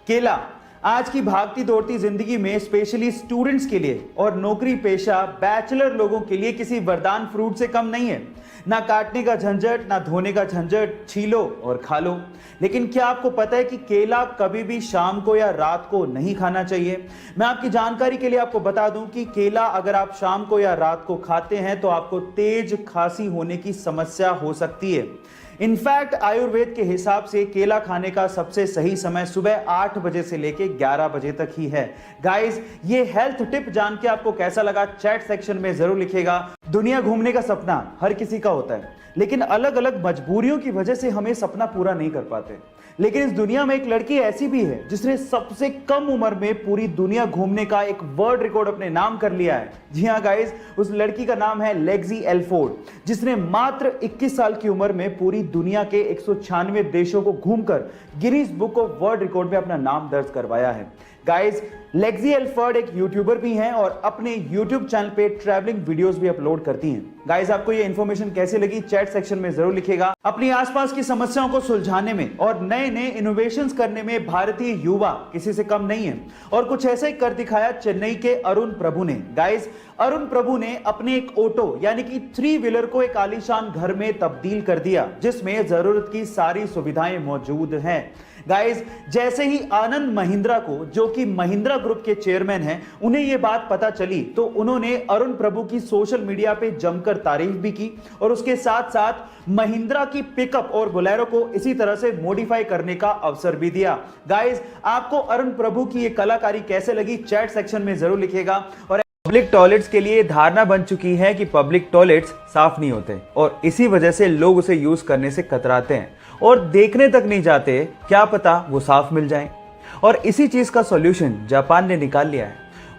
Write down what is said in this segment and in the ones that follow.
केला आज की भागती दौड़ती जिंदगी में स्पेशली स्टूडेंट्स के लिए और नौकरी पेशा बैचलर लोगों के लिए किसी वरदान फ्रूट से कम नहीं है। ना काटने का झंझट, ना धोने का झंझट, छीलो और खा लो। लेकिन क्या आपको पता है कि केला कभी भी शाम को या रात को नहीं खाना चाहिए? मैं आपकी जानकारी के लिए आपको बता दूं कि केला अगर आप शाम को या रात को खाते हैं तो आपको तेज खांसी होने की समस्या हो सकती है। इनफैक्ट आयुर्वेद के हिसाब से केला खाने का सबसे सही समय सुबह 8 बजे से लेके 11 बजे तक ही है। गाइस, ये हेल्थ टिप जान के आपको कैसा लगा चैट सेक्शन में जरूर लिखिएगा। दुनिया घूमने का सपना हर किसी का होता है, लेकिन अलग अलग मजबूरियों की वजह से हमें सपना पूरा नहीं कर पाते। लेकिन इस दुनिया में एक लड़की ऐसी भी है जिसने सबसे कम उम्र में पूरी दुनिया घूमने का एक वर्ल्ड रिकॉर्ड अपने नाम कर लिया है। जी हाँ गाइस, उस लड़की का नाम है लेक्सी एल्फोर्ड, जिसने मात्र 21 साल की उम्र में पूरी दुनिया के 196 देशों को घूमकर Guinness book of world record में अपना नाम दर्ज करवाया है। गाइस, लेक्सी एल्फोर्ड एक यूट्यूबर भी हैं और अपने यूट्यूब चैनल पे ट्रैवलिंग वीडियोस भी अपलोड करती हैं। गाइस, आपको ये इन्फॉर्मेशन कैसे लगी चैट सेक्शन में जरूर लिखिएगा। अपनी आसपास की समस्याओं को सुलझाने में और नए नए इनोवेशंस करने में भारतीय युवा किसी से कम नहीं है, और कुछ ऐसा ही कर दिखाया चेन्नई के अरुण प्रभु ने। गाइस, अरुण प्रभु ने अपने एक ऑटो यानी कि 3 व्हीलर को एक आलीशान घर में तब्दील कर दिया, जिसमें जरूरत की सारी सुविधाएं मौजूद हैं। गाइस, जैसे ही आनंद महिंद्रा को, जो कि महिंद्रा ग्रुप के चेयरमैन हैं, उन्हें यह बात पता चली तो उन्होंने अरुण प्रभु की सोशल मीडिया पे जमकर तारीफ भी की और उसके साथ साथ महिंद्रा की पिकअप और बोलेरो को इसी तरह से मॉडिफाई करने का अवसर भी दिया। गाइस, आपको अरुण प्रभु की यह कलाकारी कैसे लगी चैट सेक्शन में जरूर लिखिएगा। और पब्लिक टॉयलेट्स के लिए धारणा बन चुकी है कि पब्लिक टॉयलेट्स साफ नहीं होते और इसी वजह से लोग उसे यूज करने से कतराते हैं और देखने तक नहीं जाते, क्या पता वो साफ मिल जाए। और इसी चीज का सॉल्यूशन जापान ने निकाल लिया है।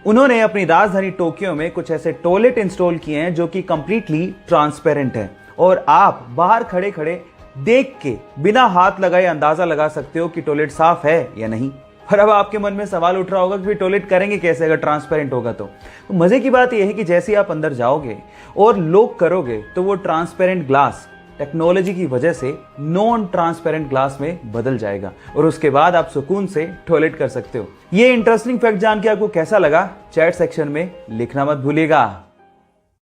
उन्होंने अपनी राजधानी टोक्यो में कुछ ऐसे टॉयलेट इंस्टॉल किए हैं जो कि कंप्लीटली ट्रांसपेरेंट है और आप बाहर खड़े खड़े देख के बिना हाथ लगाए अंदाजा लगा सकते हो कि टॉयलेट साफ है या नहीं। और अब आपके मन में सवाल उठ रहा होगा कि टॉयलेट करेंगे कैसे अगर ट्रांसपेरेंट होगा तो मजे की बात यह है कि जैसे आप अंदर जाओगे और लॉक करोगे तो वो ट्रांसपेरेंट ग्लास टेक्नोलॉजी की वजह से नॉन ट्रांसपेरेंट ग्लास में बदल जाएगा और उसके बाद आप सुकून से टॉयलेट कर सकते हो। ये इंटरेस्टिंग फैक्ट जान के आपको कैसा लगा चैट सेक्शन में लिखना मत भूलिएगा।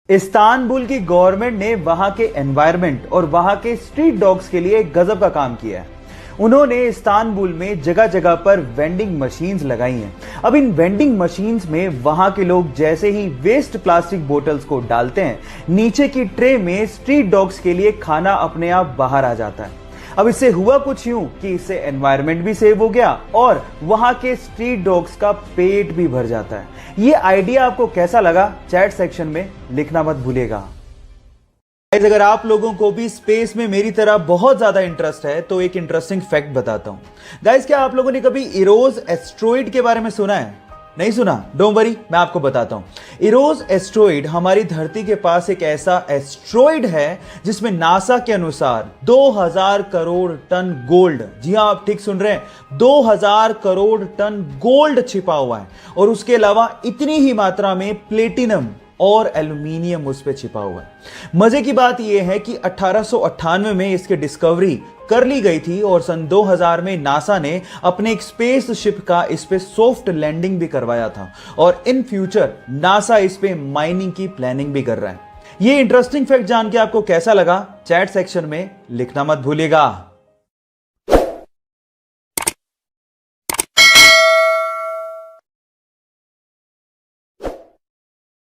इस्तांबुल की गवर्नमेंट ने वहां के एनवायरनमेंट और वहां के स्ट्रीट डॉग्स के लिए गजब का काम किया है। उन्होंने इस्तांबुल में जगह जगह पर वेंडिंग मशीन्स लगाई हैं। अब इन वेंडिंग मशीन्स में वहां के लोग जैसे ही वेस्ट प्लास्टिक बोतल्स को डालते हैं, नीचे की ट्रे में स्ट्रीट डॉग्स के लिए खाना अपने आप बाहर आ जाता है। अब इससे हुआ कुछ यूं कि इससे एनवायरनमेंट भी सेव हो गया और वहां के स्ट्रीट डॉग्स का पेट भी भर जाता है। ये आइडिया आपको कैसा लगा चैट सेक्शन में लिखना मत भूलिएगा। अगर आप लोगों को भी स्पेस में मेरी तरह बहुत ज्यादा इंटरेस्ट है तो एक इंटरेस्टिंग फैक्ट बताता हूं। गाइस, क्या आप लोगों ने कभी इरोस एस्ट्रॉइड के बारे में सुना है? नहीं सुना? डोंट वरी, मैं आपको बताता हूं। इरोस एस्ट्रॉइड हमारी धरती के पास एक ऐसा एस्ट्रॉइड है जिसमें नासा के अनुसार 2000 करोड़ टन गोल्ड, जी हां आप ठीक सुन रहे हैं, 2000 करोड़ टन गोल्ड छिपा हुआ है और उसके अलावा इतनी ही मात्रा में प्लेटिनम और एल्यूमिनियम उस पे छिपा हुआ है। मजे की बात यह है कि 1898 में इसकी डिस्कवरी कर ली गई थी और सन 2000 में नासा ने अपने एक स्पेस शिप का इस पे सॉफ्ट लैंडिंग भी करवाया था और इन फ्यूचर नासा इस पे माइनिंग की प्लानिंग भी कर रहा है। ये इंटरेस्टिंग फैक्ट जान के आपको कैसा लगा चैट सेक्शन में लिखना मत भूलिएगा।